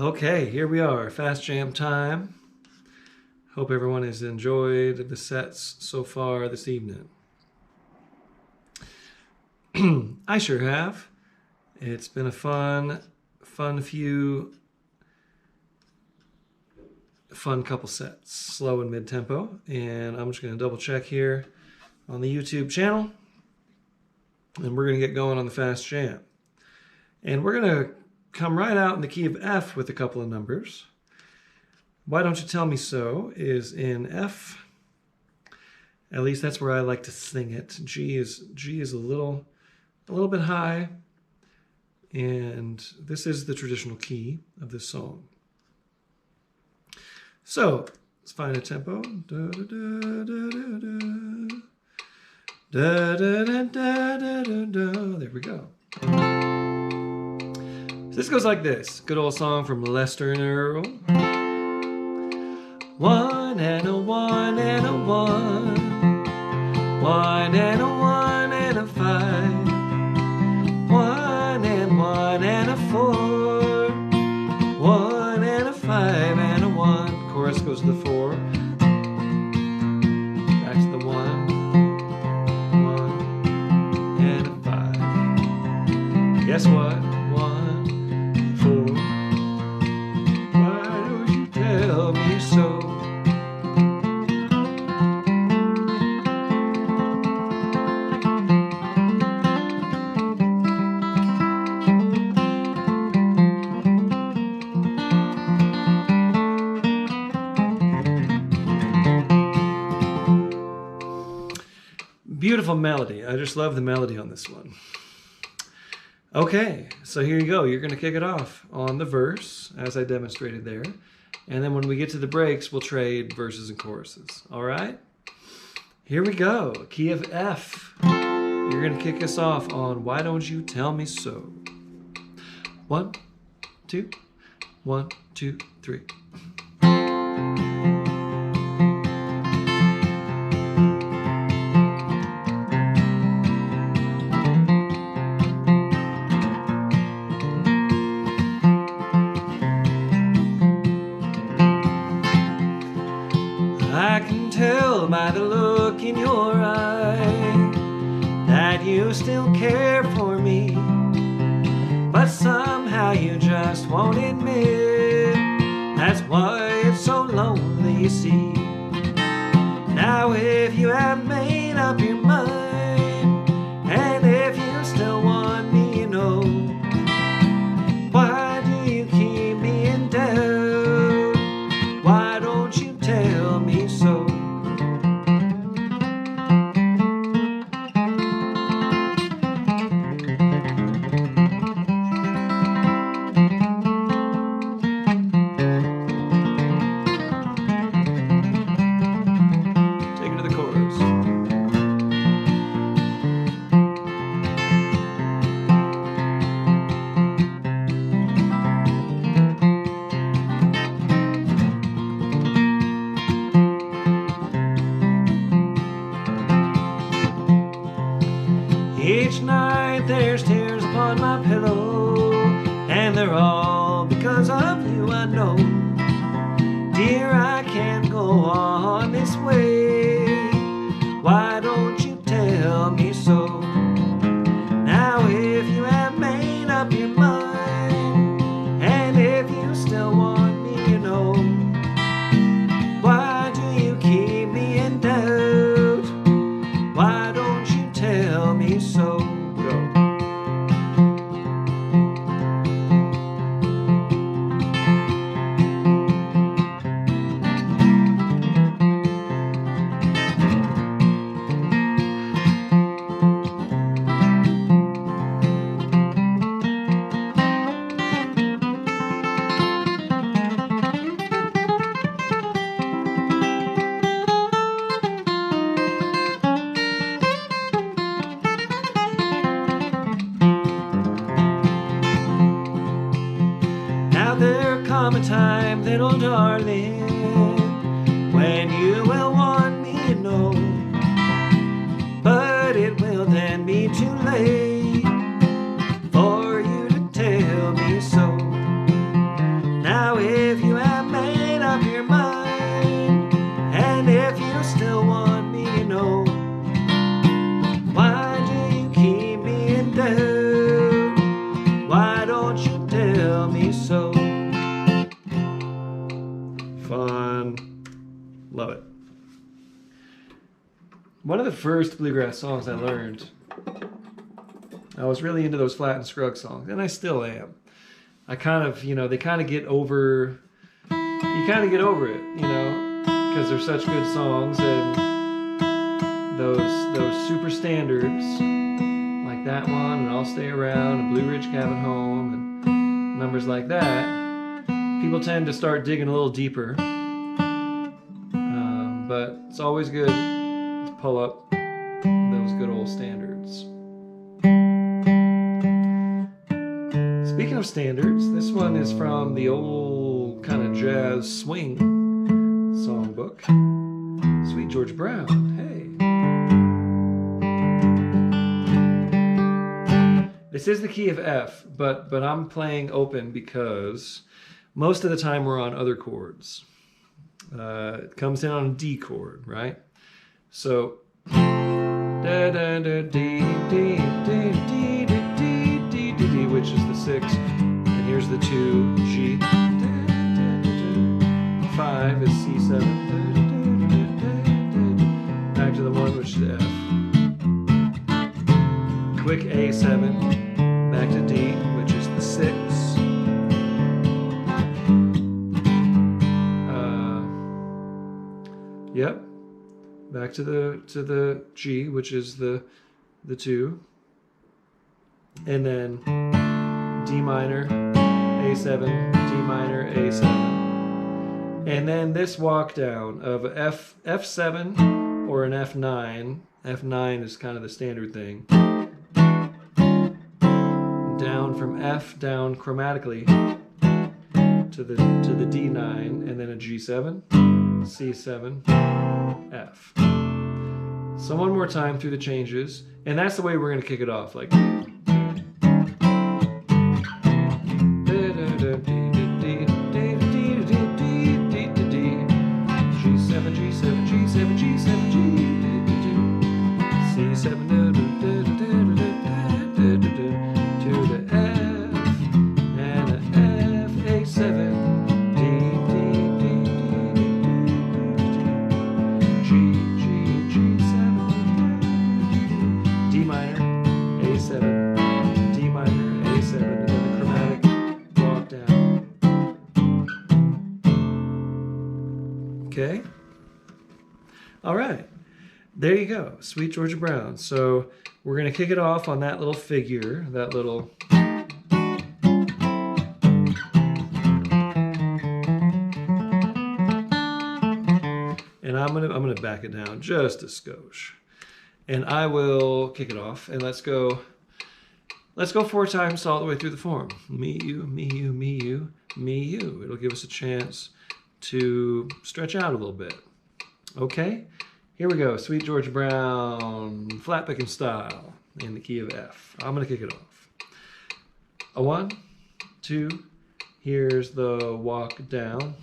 Okay, here we are, fast jam time. Hope everyone has enjoyed the sets so far this evening. I sure have. It's been a fun couple sets, slow and mid-tempo. And I'm just going to double check here on the YouTube channel. And we're going to get going on the fast jam. And we're going to come right out in the key of F with a couple of numbers. Why Don't You Tell Me So is in F. At least that's where I like to sing it. G is a little bit high. And this is the traditional key of this song. So let's find a tempo. Da, da, da, da, da, da, da, da, da, da, da. There we go. So this goes like this. Good old song from Lester and Earl. 1 and a 1 and a 1. 1 and a 1 and a 5. 1 and 1 and a 4. 1 and a 5 and a 1. Chorus goes to the 4. Back to the 1. 1 and a 5. Guess what? 1, 4. Why don't you tell me so? Beautiful melody. I just love the melody on this one. Okay, so here you go. You're going to kick it off on the verse, as I demonstrated there. And then when we get to the breaks, we'll trade verses and choruses. All right? Here we go. Key of F. You're going to kick us off on Why Don't You Tell Me So? 1, 2, 1, 2, 3. I can tell by the look in your eye that you still care for me, but somehow you just won't admit. That's why it's so lonely, you see. Now if you have made up your mind, and if you still want me, you know, why do you keep me in doubt? Why don't you tell me so? Take it to the chorus. Each night there's tears upon my pillow, and they're all because of you, I know. Dear, I can't go on this way. Why don't you tell me so? Now if you have made up your mind, and if you still want me, you know, why do you keep me in doubt? Why don't you tell me so? Go. Now there'll come a time, little darling, when you will want me, you know, but it will then be too late for you to tell me so. Now One of the first bluegrass songs I learned, I was really into those Flat and Scruggs songs, and I still am. I kind of, you know, they kind of get over, you kind of get over it, you know, because they're such good songs, and those super standards, like that one, and I'll Stay Around, and Blue Ridge Cabin Home, and numbers like that, people tend to start digging a little deeper, but it's always good to pull up those good old standards. Speaking of standards, this one is from the old kind of jazz swing songbook. Sweet Georgia Brown, hey. This is the key of F, but I'm playing open because most of the time we're on other chords. It comes in on a D chord, right? So, da da da dee dee dee dee dee dee dee, which is the 6, and here's the 2 G. 5 is C7. Back to the 1, which is F. Quick A7. Back to D, which is the 6. Yep. Back to the G, which is the 2. And then D minor, A7, D minor, A7. And then this walk down of F7 or an F9. F9 is kind of the standard thing. Down from F down chromatically to the D9, and then a G7, C7, F. So one more time through the changes, and that's the way we're going to kick it off, like G7, G7, G7, G7, G, C7, to the F, and a F, A7, D, D, D, G, G, G7, D minor, A7, D minor, A7, and then the chromatic walk down. Okay? All right. There you go, Sweet Georgia Brown. So we're going to kick it off on that little figure, that little... And I'm gonna back it down just a skosh. And I will kick it off, and let's go 4 times all the way through the form. Me, you, me, you, me, you, me, you. It'll give us a chance to stretch out a little bit. Okay? Here we go, Sweet Georgia Brown, flat picking style, in the key of F. I'm gonna kick it off. A 1, 2, here's the walk down.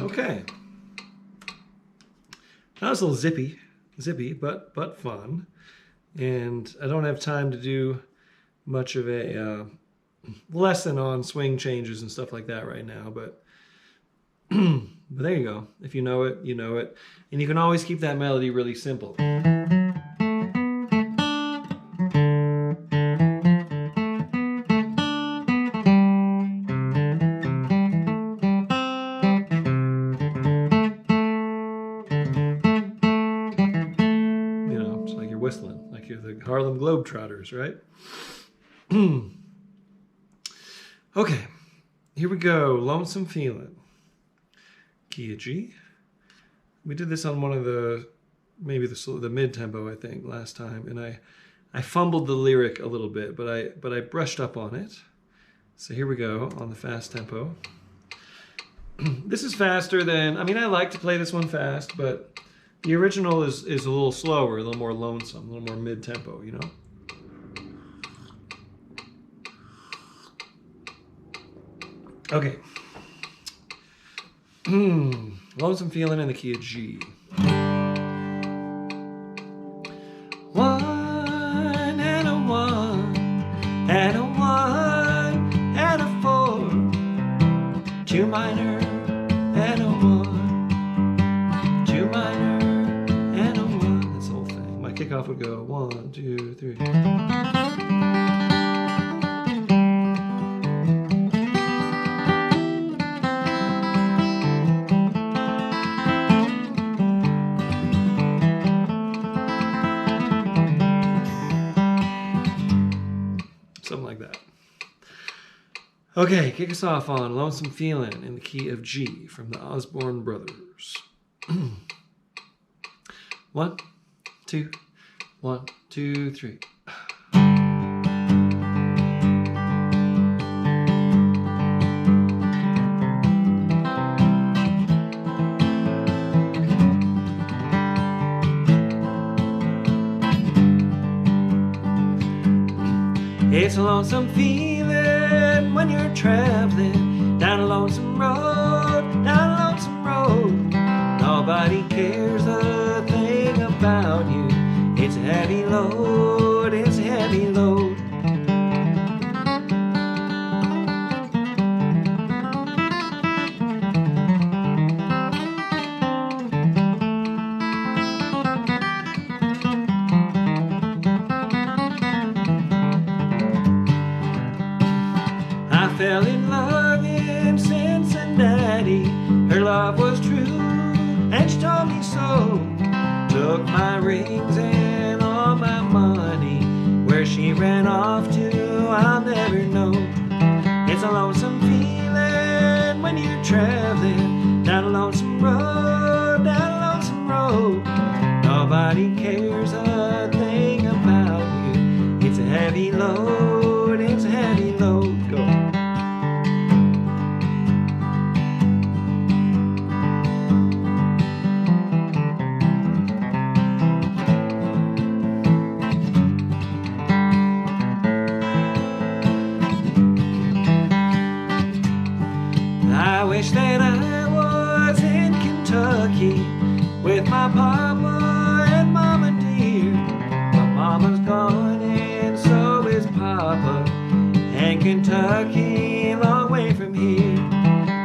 Okay. That was a little zippy, but fun. And I don't have time to do much of a lesson on swing changes and stuff like that right now, but there you go. If you know it, you know it. And you can always keep that melody really simple. Whistling like you're the Harlem Globetrotters, right? Okay, here we go. Lonesome Feeling, key of G. We did this on one of the the mid tempo, I think, last time, and I fumbled the lyric a little bit, but I brushed up on it. So here we go on the fast tempo. This is faster than, I mean, I like to play this one fast, but the original is a little slower, a little more lonesome, a little more mid-tempo, you know? Okay. Lonesome Feeling in the key of G. 1 and a 1 and a 1 and a 4, 2 minor and a 1, 2 minor. Kickoff would go 1, 2, 3. Something like that. Okay, kick us off on Lonesome Feeling in the key of G from the Osborne Brothers. 1, 2, 1, 2, 3. It's a lonesome feeling when you're traveling down a lonesome road, down a lonesome road. Nobody cares a thing about you. It's a heavy load, it's a heavy load. I fell in love in Cincinnati. Her love was true, and she told me so. Took my rings and all my money. Where she ran off to, I'll never know. It's a lonesome feeling when you're traveling down a lonesome road, down a lonesome road. Nobody cares a thing about you. It's a heavy load, it's a heavy load. Go. I wish that I was in Kentucky with my papa and mama dear. My mama's gone and so is papa, and Kentucky a long way from here.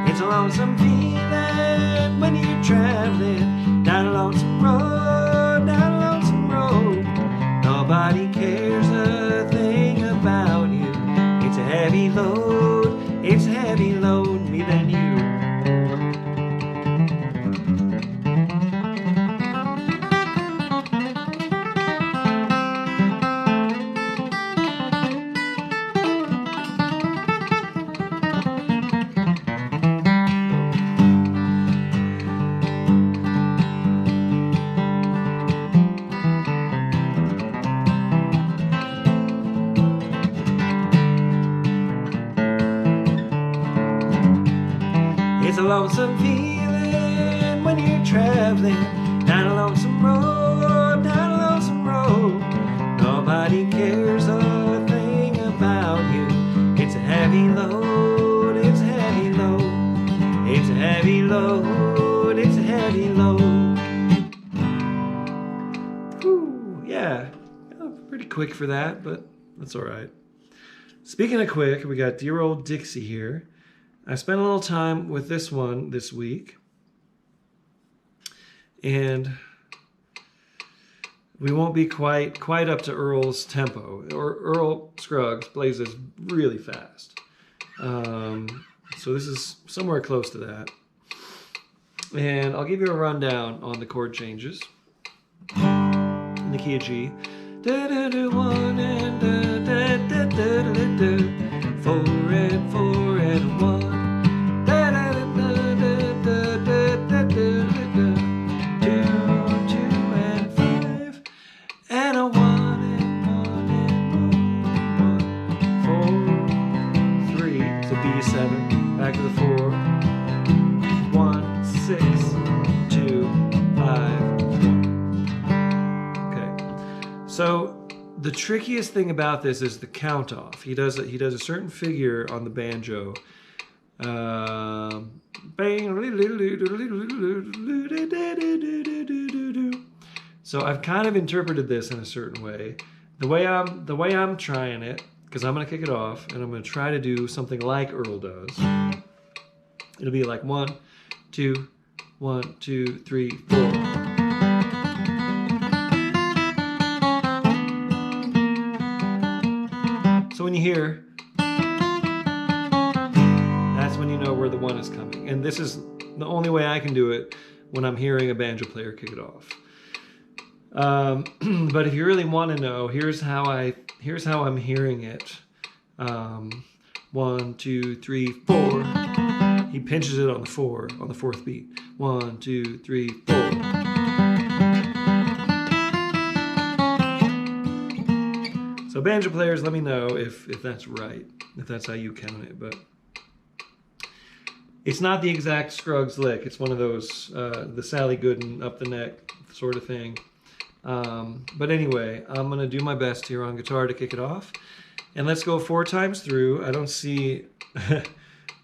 It's a lonesome feeling when you're traveling down a lonesome road, down a lonesome road. Nobody cares a thing about you. It's a heavy load, it's a heavy load. Me than you. It's a lonesome feeling when you're traveling down a lonesome road, down a lonesome road. Nobody cares a thing about you. It's a heavy load, it's a heavy load, it's a heavy load. quick for that, but that's all right. Speaking of quick, we got Dear Old Dixie here. I spent a little time with this one this week, and we won't be quite up to Earl's tempo. Earl Scruggs plays this really fast. So this is somewhere close to that. And I'll give you a rundown on the chord changes. In the key of G. One and 4 and 4 and 1. 2 and 5 and a 1 and 1 and 1. 3. So B7. Back to the 4. 1, 6, 2, 5, 4. Okay. So the trickiest thing about this is the count off. He does a certain figure on the banjo. So I've kind of interpreted this in a certain way. The way I'm trying it, because I'm gonna kick it off and I'm gonna try to do something like Earl does. It'll be like 1, 2, 1, 2, 3, 4. So when you hear, that's when you know where the 1 is coming. And this is the only way I can do it when I'm hearing a banjo player kick it off. But if you really want to know, here's how I'm hearing it. 1, 2, 3, 4. He pinches it on the 4, on the 4th beat. 1, 2, 3, 4. So banjo players, let me know if that's right, if that's how you count it. But it's not the exact Scruggs lick. It's one of those, the Sally Gooden up the neck sort of thing. But anyway, I'm going to do my best here on guitar to kick it off. And let's go 4 times through. I don't see...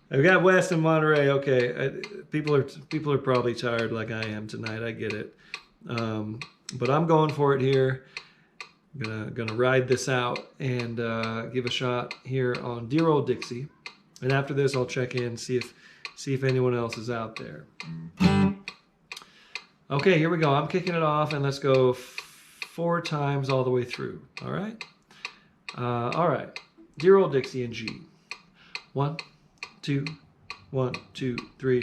I've got West and Monterey. Okay, people are probably tired like I am tonight. I get it. But I'm going for it here. I'm gonna ride this out and give a shot here on Dear Old Dixie. And after this, I'll check in, see if anyone else is out there. Okay, here we go. I'm kicking it off, and let's go 4 times all the way through. All right. All right. Dear Old Dixie in G. 1, 2, 1, 2, 3.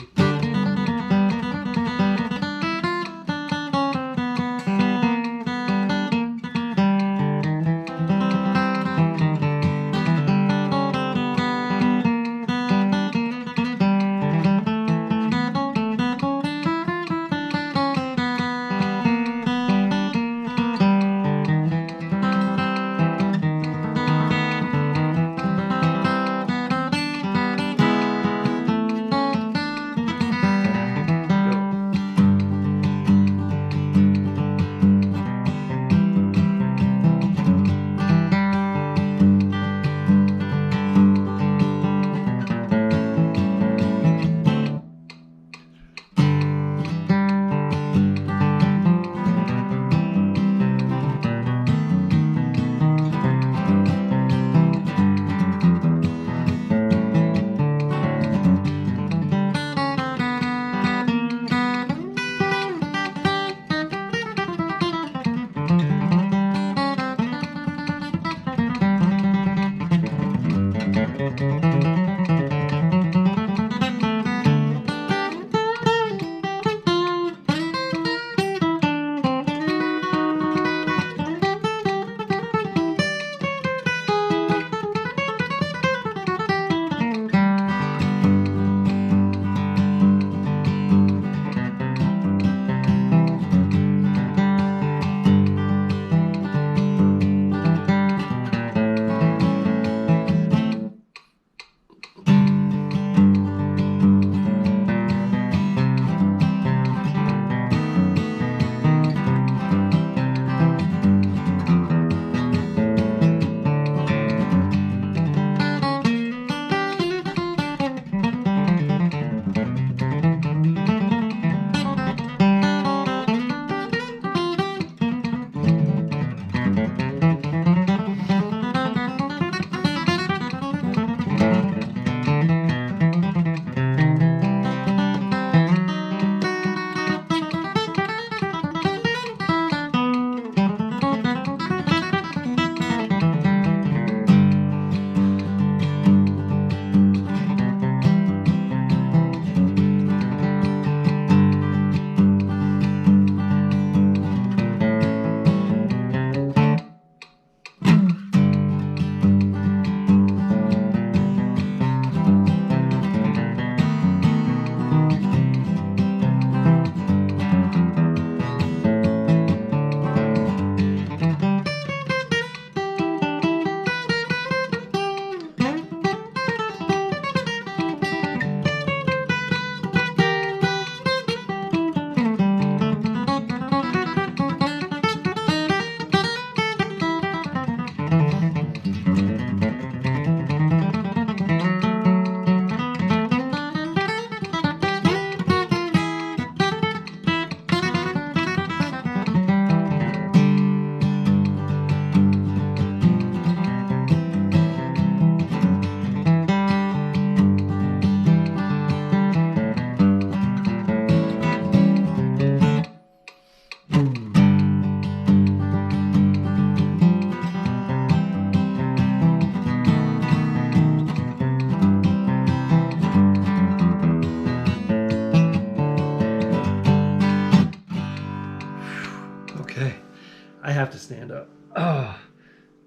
have to stand up. Oh,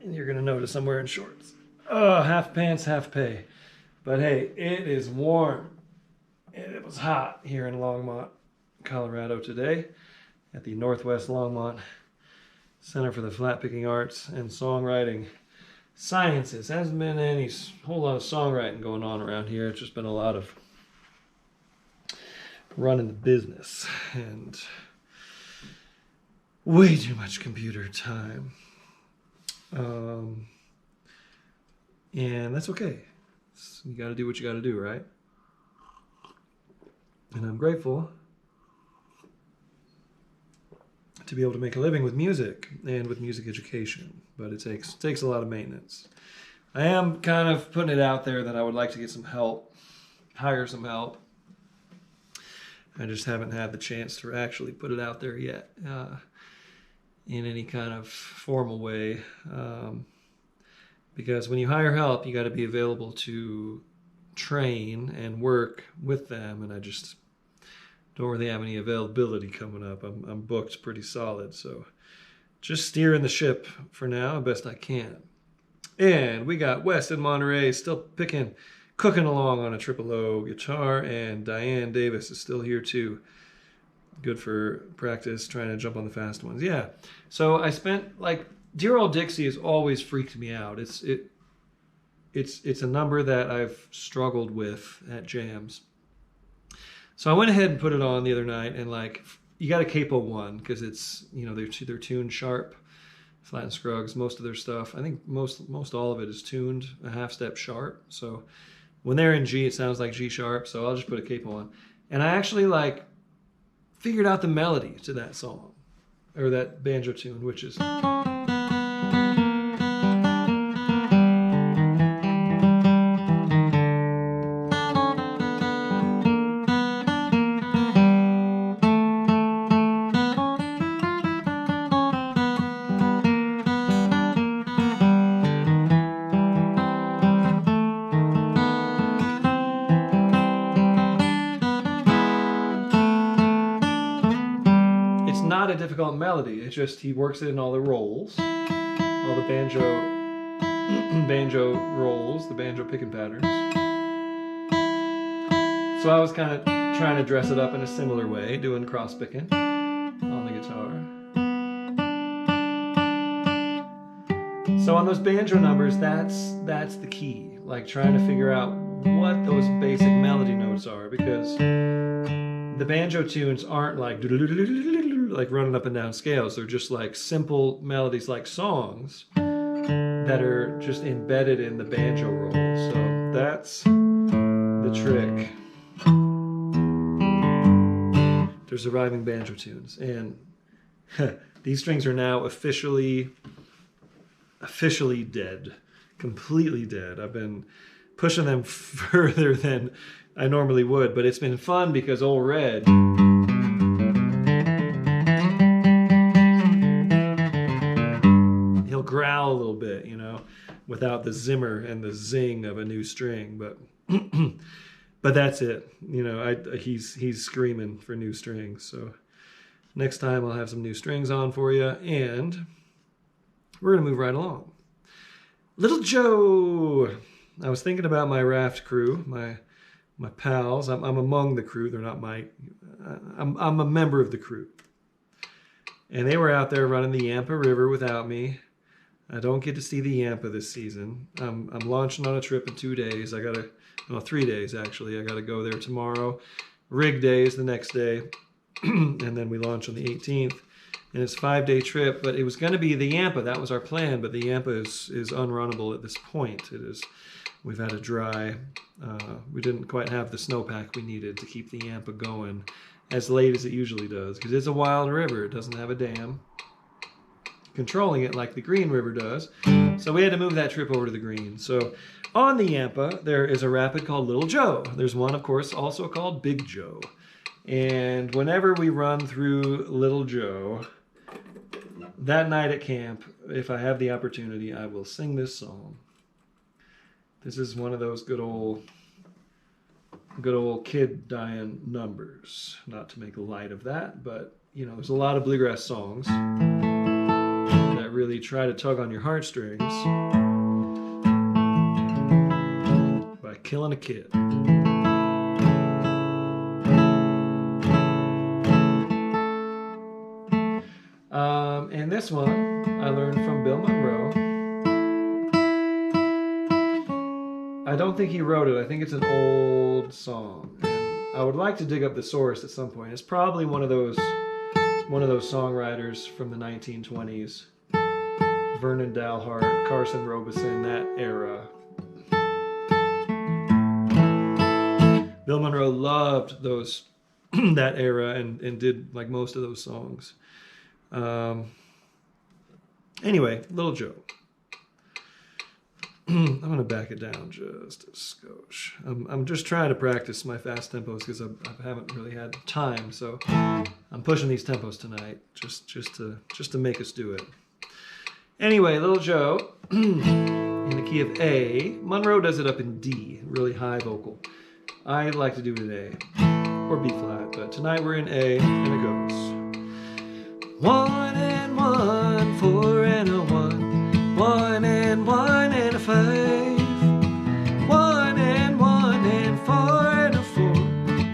and you're going to notice I'm wearing shorts. Oh, half pants, half pay. But hey, it is warm. And it was hot here in Longmont, Colorado today at the Northwest Longmont Center for the Flat Picking Arts and Songwriting Sciences. Hasn't been any whole lot of songwriting going on around here. It's just been a lot of running the business and way too much computer time. And that's okay. You got to do what you got to do, right? And I'm grateful to be able to make a living with music and with music education, but it takes a lot of maintenance. I am kind of putting it out there that I would like to get some help, hire some help. I just haven't had the chance to actually put it out there yet in any kind of formal way. Because when you hire help, you got to be available to train and work with them, and I just don't really have any availability coming up. I'm booked pretty solid, so just steering the ship for now best I can. And we got Wes in Monterey still cooking along on a triple O guitar, and Diane Davis is still here too. Good for practice, trying to jump on the fast ones. Yeah, so I spent Dear Old Dixie has always freaked me out. It's a number that I've struggled with at jams. So I went ahead and put it on the other night, and you got a capo one because it's they're tuned sharp, Flat and Scruggs. Most of their stuff, I think most all of it is tuned a half step sharp. So when they're in G, it sounds like G sharp. So I'll just put a capo on, and I actually figured out the melody to that song or that banjo tune, which is. Not a difficult melody. It's just he works it in all the rolls, all the banjo rolls, the banjo picking patterns. So I was kind of trying to dress it up in a similar way, doing cross picking on the guitar. So on those banjo numbers, that's the key. Trying to figure out what those basic melody notes are, because the banjo tunes aren't like running up and down scales. They're just simple melodies, like songs that are just embedded in the banjo roll. So that's the trick to surviving banjo tunes. And these strings are now officially dead, completely dead. I've been pushing them further than I normally would, but it's been fun because Old Red, he'll growl a little bit, without the zimmer and the zing of a new string, but but that's it. He's screaming for new strings. So next time I'll have some new strings on for you, and we're gonna move right along. Little Joe. I was thinking about my raft crew, my pals. I'm among the crew. They're not I'm a member of the crew. And they were out there running the Yampa River without me. I don't get to see the Yampa this season. I'm launching on a trip in 2 days. 3 days actually. I gotta go there tomorrow. Rig day is the next day. And then we launch on the 18th. And it's a 5-day trip, but it was gonna be the Yampa. That was our plan, but the Yampa is unrunnable at this point. We've had a dry, we didn't quite have the snowpack we needed to keep the Yampa going as late as it usually does, because it's a wild river. It doesn't have a dam controlling it like the Green River does. So we had to move that trip over to the Green. So on the Yampa, there is a rapid called Little Joe. There's one, of course, also called Big Joe. And whenever we run through Little Joe, that night at camp, if I have the opportunity, I will sing this song. This is one of those good old kid dying numbers. Not to make light of that, but there's a lot of bluegrass songs. really try to tug on your heartstrings by killing a kid. And this one I learned from Bill Monroe. I don't think he wrote it. I think it's an old song. And I would like to dig up the source at some point. It's probably one of those songwriters from the 1920s. Vernon Dalhart, Carson Robeson, that era. Bill Monroe loved that era and did like most of those songs. Anyway, Little Joe. I'm going to back it down just a skosh. I'm just trying to practice my fast tempos because I haven't really had time, so I'm pushing these tempos tonight just to make us do it. Anyway, Little Joe in the key of A. Monroe does it up in D, really high vocal. I like to do it in A or B flat, but tonight we're in A, and it goes 1 and 1, 4 and a 1, 1 and 1 and a 5, 1 and 1 and 4 and a 4,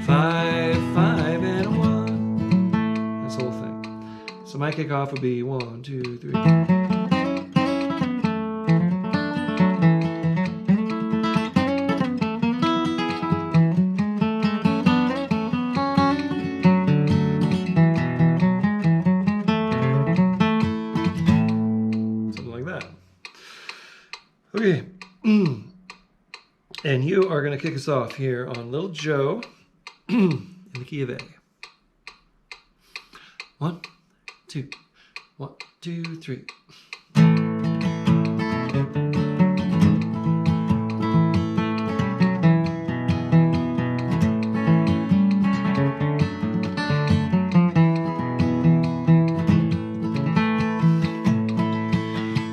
5, 5 and a 1. That's the whole thing. So my kickoff would be 1, 2, 3. Okay, and you are going to kick us off here on Little Joe in the key of A. 1, 2, 1, 2, 3.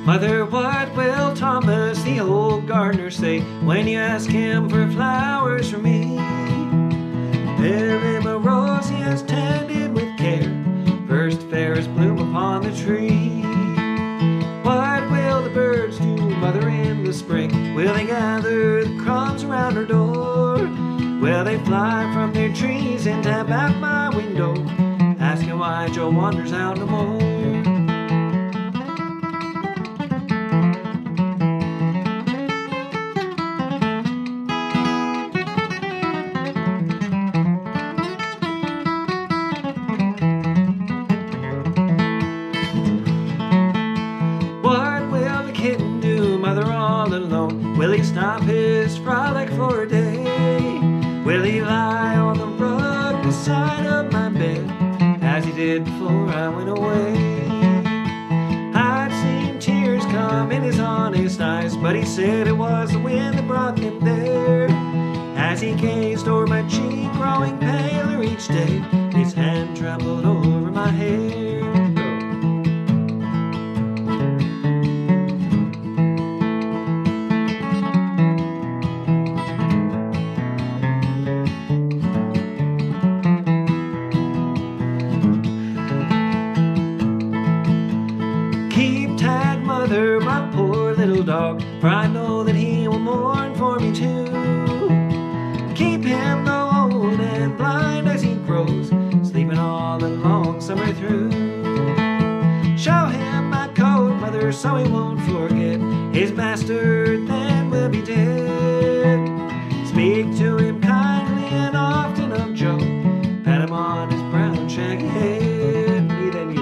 Mother, what will Thomas, the old gardener, say when you ask him for flowers from me? Every rose he has tended with care, first fairest bloom upon the tree. What will the birds do, Mother, in the spring? Will they gather the crumbs around her door? Will they fly from their trees and tap at my window, asking why Joe wanders out no more? Will he stop his frolic for a day? Will he lie on the rug beside of my bed, as he did before I went away? I'd seen tears come in his honest eyes, but he said it was the wind that brought them there. As he gazed o'er my cheek, growing paler each day, his hand trembled over my hair. My poor little dog, for I know that he will mourn for me too. Keep him though old and blind as he grows, sleeping all the long summer through. Show him my coat, Mother, so he won't forget his master then will be dead. Speak to him kindly and often of Joe, pat him on his brown shaggy head. Me then you.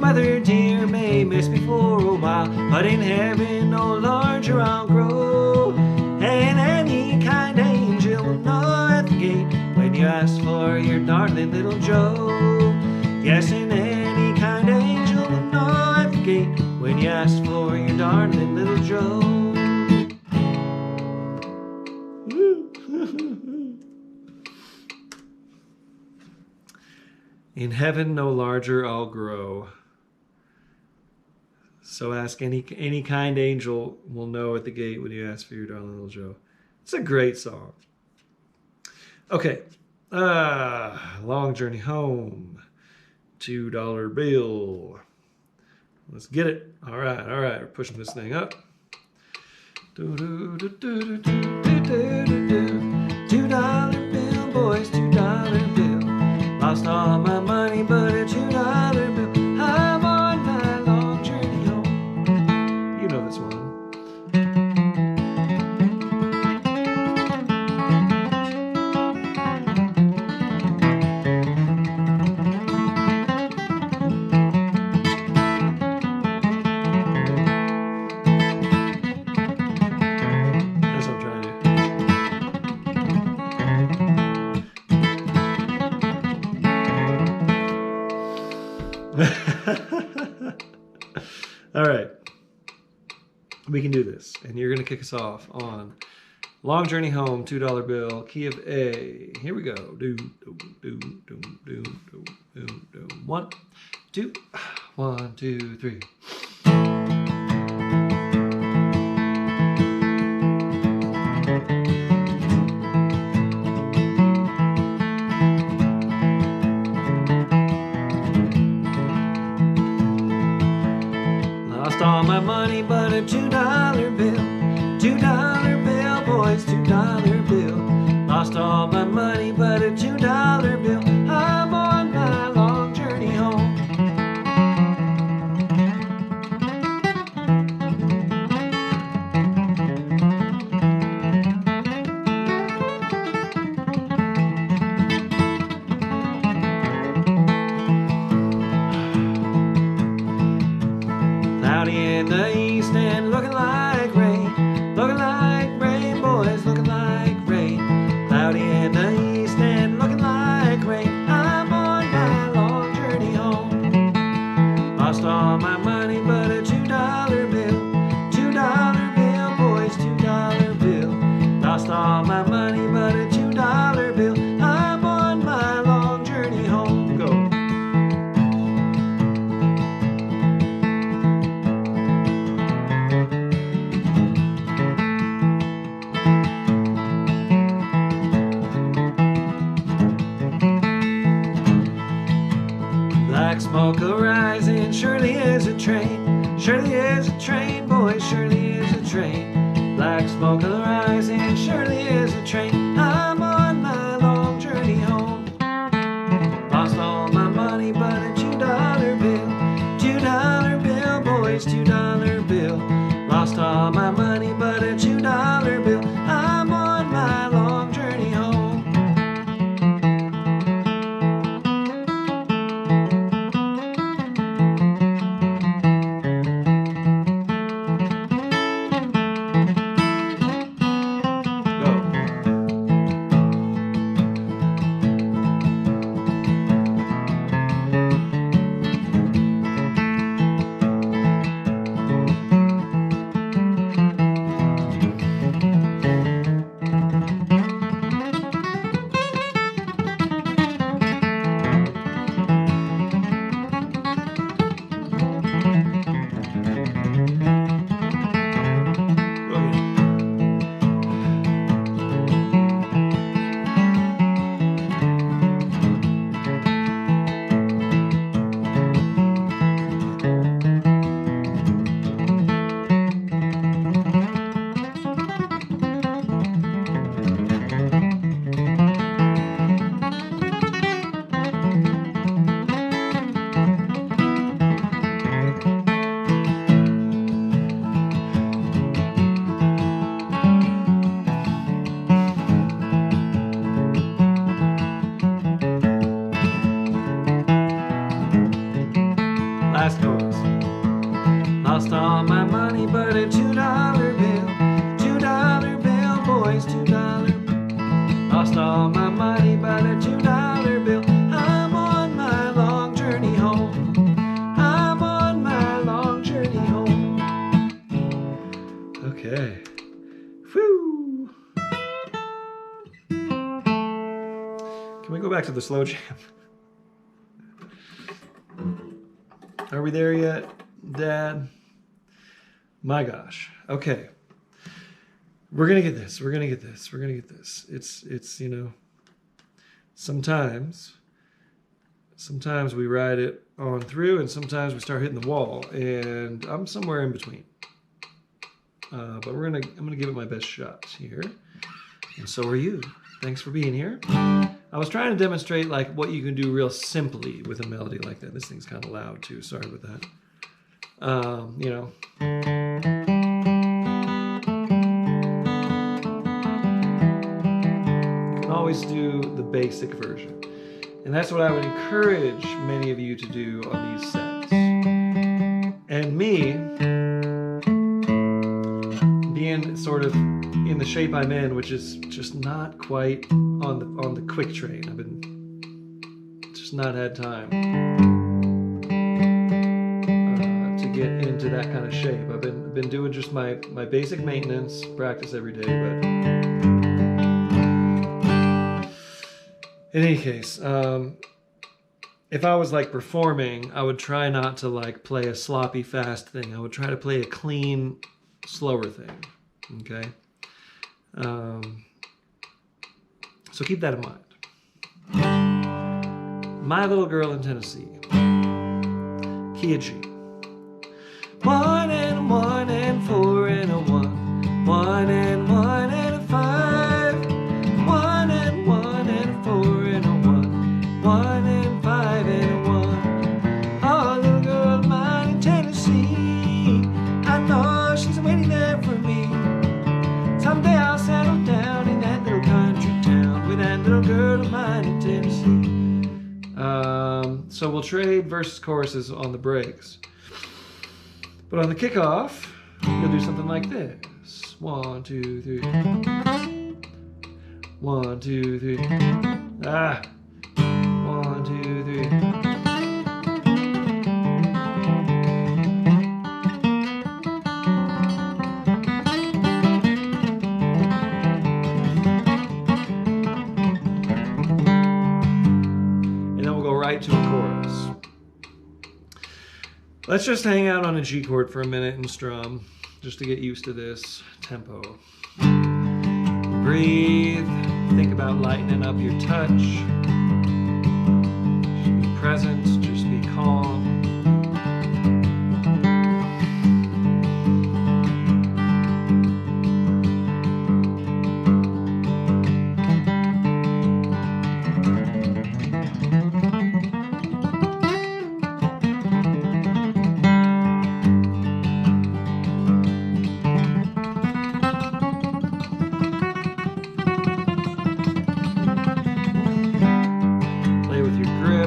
Mother dear may miss me for a while, but in heaven no larger I'll grow. And any kind angel will know at the gate when you ask for your darling little Joe. Yes, and any kind angel will know at the gate when you asked for your darling little Joe. In heaven no larger I'll grow. So ask any kind angel will know at the gate when you ask for your darling little Joe. It's a great song. Okay. Long Journey Home. $2 bill. Let's get it. All right. We're pushing this thing up. $2 bill, boys, $2 bill. Lost all my money, but a $2 bill. I'm on my long journey home. You know this one. That's what I'm trying to do. All right, we can do this, and you're gonna kick us off on Long Journey Home, $2 bill, key of A. Here we go. Do. 1, 2, 1, 2, 3. Lost all my money, but a $2 bill. $2 bill, boys, $2 bill. Lost all my money, but a $2 bill. I'm on my long journey home. Cloudy in the east and looking like rain. Looking like rain, boys, looking like rain. Cloudy in the east and looking like rain. I'm on my long journey home. Lost all my money, but a $2 bill. $2 bill, boys, $2 bill. Lost all my money, but a $2 bill. I'm on my long journey home. Go. Black smoke arising, surely is a train. Surely is a train, boys, surely is a train. Black smoke arising, surely is a train. I'm on my long journey home. Lost all my money, but a $2 bill. $2 bill, boys, $2 bill. Lost all my money, but a $2 bill. I'm on my long journey home. Last chorus. Lost all my money, but a $2 bill. $2 bill, boys, $2. Lost all my money, but a $2 bill. I'm on my long journey home. I'm on my long journey home. back to the slow jam. Are we there yet, Dad? My gosh. Okay. We're going to get this. We're going to get this. We're going to get this. It's, you know, sometimes we ride it on through and sometimes we start hitting the wall, and I'm somewhere in between. But I'm going to give it my best shot here. And so are you. Thanks for being here. I was trying to demonstrate like what you can do real simply with a melody like that. This thing's kind of loud too. Sorry about that. You know. You can always do the basic version. And that's what I would encourage many of you to do on these sets. And me, being sort of in the shape I'm in, which is just not quite on the quick train. I've been just not had time to get into that kind of shape. I've been doing just my basic maintenance practice every day, but in any case, if I was like performing, I would try not to like play a sloppy fast thing. I would try to play a clean, slower thing. Okay. So keep that in mind. My Little Girl in Tennessee. Key of G. 1 and a 1 and 4 and a 1. 1 and 1 and a 5. 1 and 1 and a 4 and a 1. 1 and 5 and a 1. Oh, little girl of mine in Tennessee. I know she's waiting there for me. Someday I'll settle down in that little country town with that little girl of mine in Tennessee. So we'll trade verses, choruses on the breaks. But on the kickoff, you'll do something like this. 1, 2, 3. 1, 2, 3. 1, 2, 3. To a chorus. Let's just hang out on a G chord for a minute and strum, just to get used to this tempo. Breathe. Think about lightening up your touch. Just be present. Just be calm.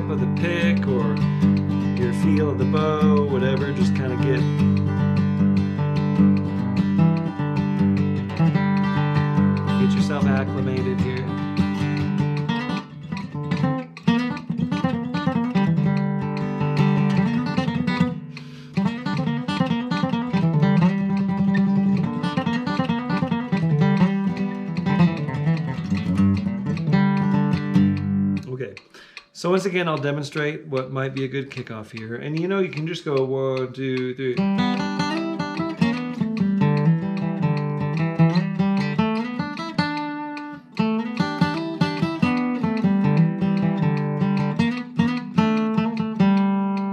Of the pick or your feel of the bow, whatever, just kind of get yourself acclimated here. Okay. So once again, I'll demonstrate what might be a good kickoff here. And you know, you can just go 1, 2, 3.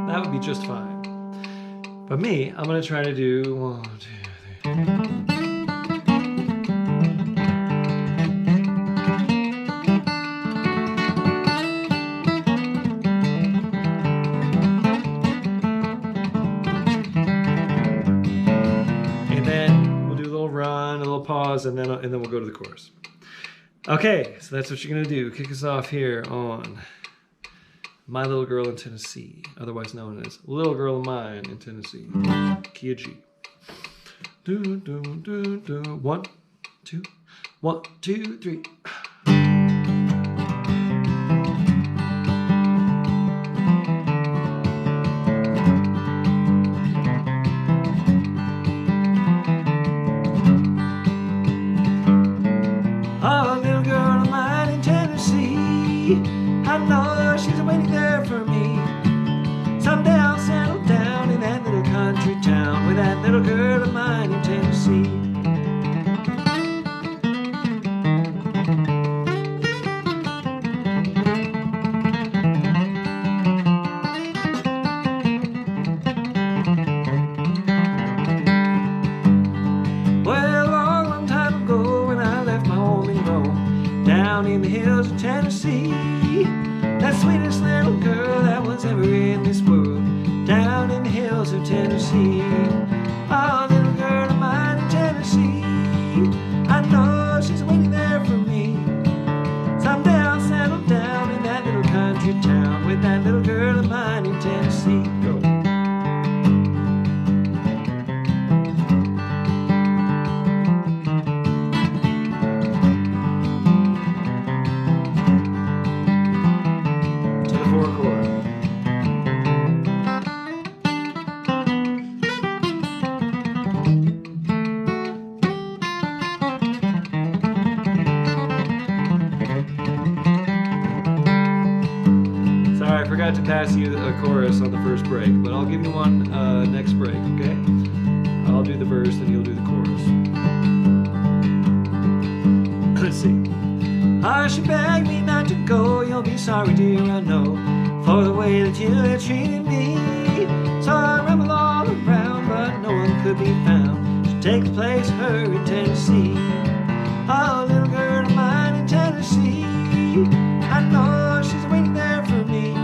That would be just fine. But me, I'm going to try to do 1, 2, 3. Pause, and then we'll go to the chorus. Okay, so that's what you're gonna do. Kick us off here on My Little Girl in Tennessee, otherwise known as Little Girl of Mine in Tennessee. Key of G. Do do do do. 1, 2, 1, 2, 3. I Tennessee. That sweetest little girl that was ever in this world, down in the hills of Tennessee. Oh, little girl of mine in Tennessee, I know she's waiting there for me. Someday I'll settle down in that little country town with that little girl of mine in Tennessee. Go. I forgot to pass you a chorus on the first break, but I'll give you one next break, okay? I'll do the verse and you'll do the chorus. Let's see. Oh, she begged me not to go, you'll be sorry, dear, I know, for the way that you have treated me. So I rambled all around, but no one could be found to take the place of her in Tennessee. Oh, little girl of mine in Tennessee, I know she's waiting there for me.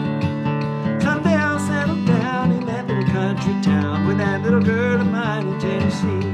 Someday I'll settle down in that little country town with that little girl of mine in Tennessee.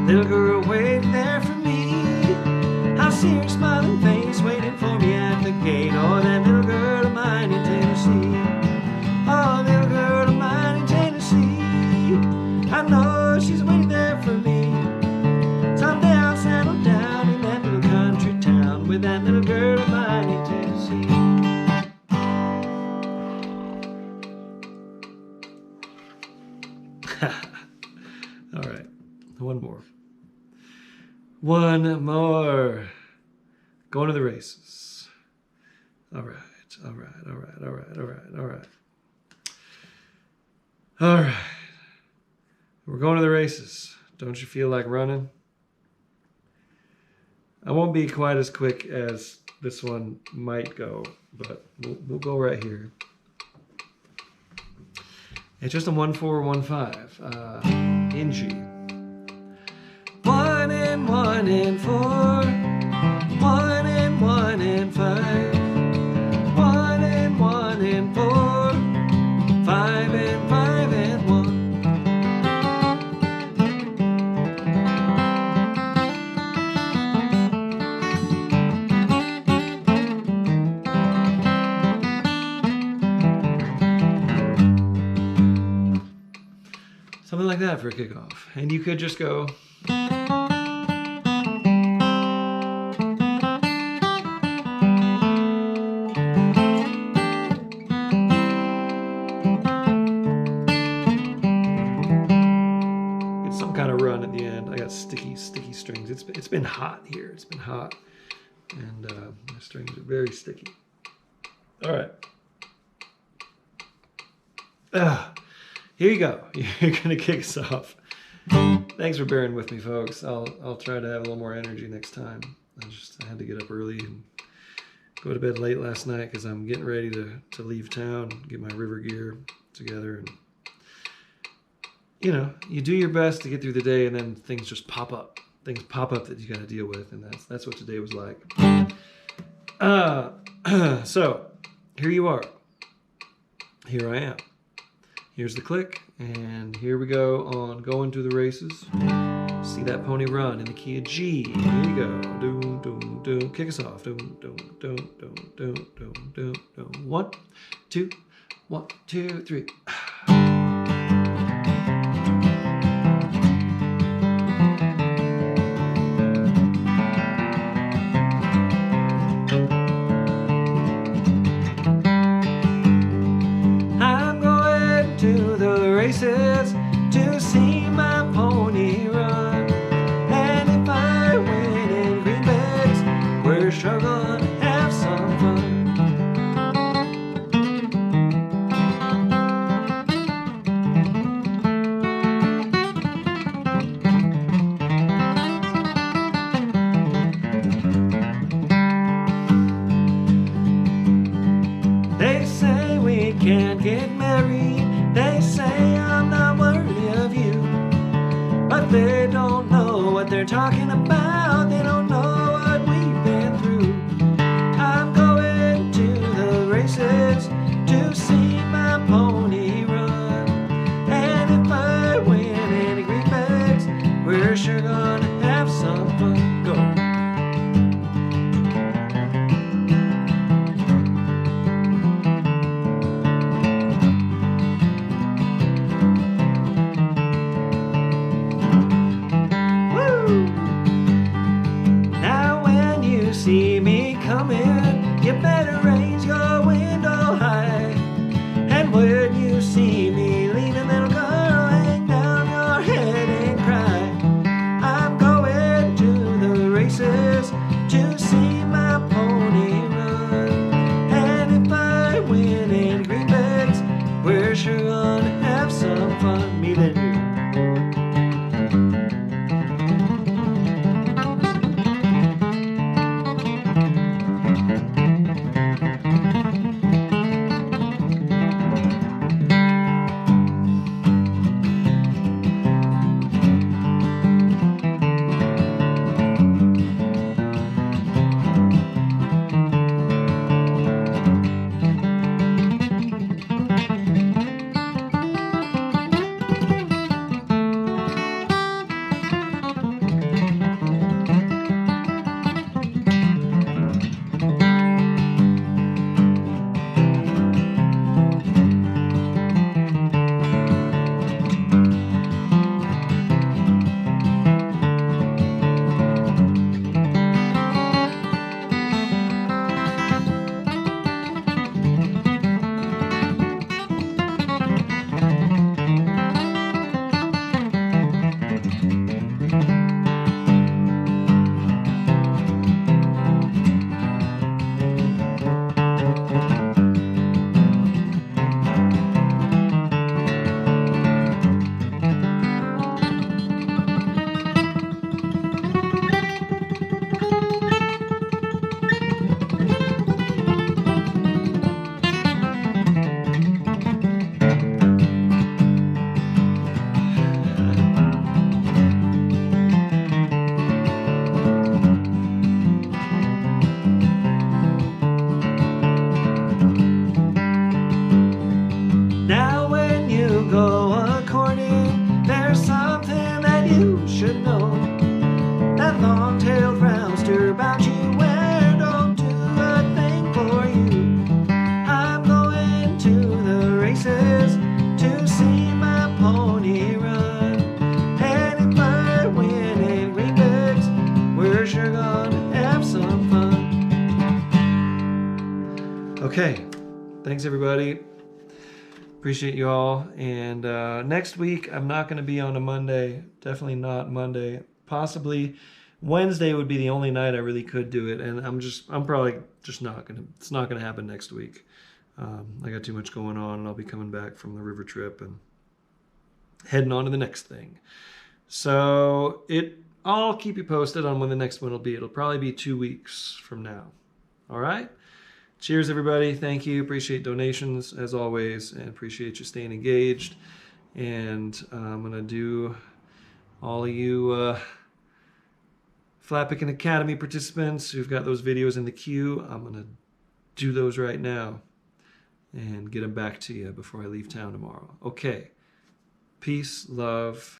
Little girl waiting there for me. I'll see her smiling face waiting for me at the gate. Oh, that little girl of mine in Tennessee. Oh, little girl of mine in Tennessee, I know she's waiting there for me. Someday I'll settle down in that little country town with that little girl of mine in Tennessee. All right, one more. One more. Going to the races. All right, all right, all right, all right, all right, all right. All right. We're going to the races. Don't you feel like running? I won't be quite as quick as this one might go, but we'll go right here. It's just a 1-4-1-5 in G. 1 and 1 and 4, 1 and 1 and 5, 1 and 1 and 4, 5 and 5 and 1. Something like that for a kickoff. And you could just go. Some kind of run at the end. I got sticky strings. It's been hot here. It's been hot, and the strings are very sticky. All right. Here you go. You're gonna kick us off. Thanks for bearing with me, folks. I'll try to have a little more energy next time. I had to get up early and go to bed late last night because I'm getting ready to leave town, get my river gear together, and you know, you do your best to get through the day, and then things just pop up. Things pop up that you got to deal with, and that's what today was like. So here you are. Here I am. Here's the click, and here we go on Going to the Races. See that pony run in the key of G. Here you go. Doom, doom, doom. Kick us off. Doom, doom, doom, doom, doom, doom, doom, doom. 1, 2, 1, 2, 3. I'm going to the races to see my pony run. And if I win in greenbacks, we're sure gonna have some fun. They say we can't get married. They say I'm not worthy of you. But they don't know what they're talking about. They don't know what we've been through. I'm going to the races to see my pony run. And if I win any greenbacks, we're sure gonna have some fun. Go. Now when you see me coming, you better raise your window high. And when you see me leaving, little girl, hang down your head and cry. I'm going to the races to see my pony run. And if I win in greenbacks, we're sure gonna have some fun. Me then you. Now when you go a-courting, there's something that you should know. That long-tailed rouster about you where don't do a thing for you. I'm going to the races to see my pony run. And if I win in greenbacks, we're sure gonna have some fun. Okay, thanks everybody. Appreciate you all. And next week, I'm not going to be on a Monday. Definitely not Monday. Possibly Wednesday would be the only night I really could do it. And I'm probably just not going to, it's not going to happen next week. I got too much going on, and I'll be coming back from the river trip and heading on to the next thing. So I'll keep you posted on when the next one will be. It'll probably be 2 weeks from now. All right? Cheers, everybody. Thank you. Appreciate donations, as always, and appreciate you staying engaged. And I'm going to do all of you Flat Picking Academy participants who've got those videos in the queue. I'm going to do those right now and get them back to you before I leave town tomorrow. Okay. Peace, love,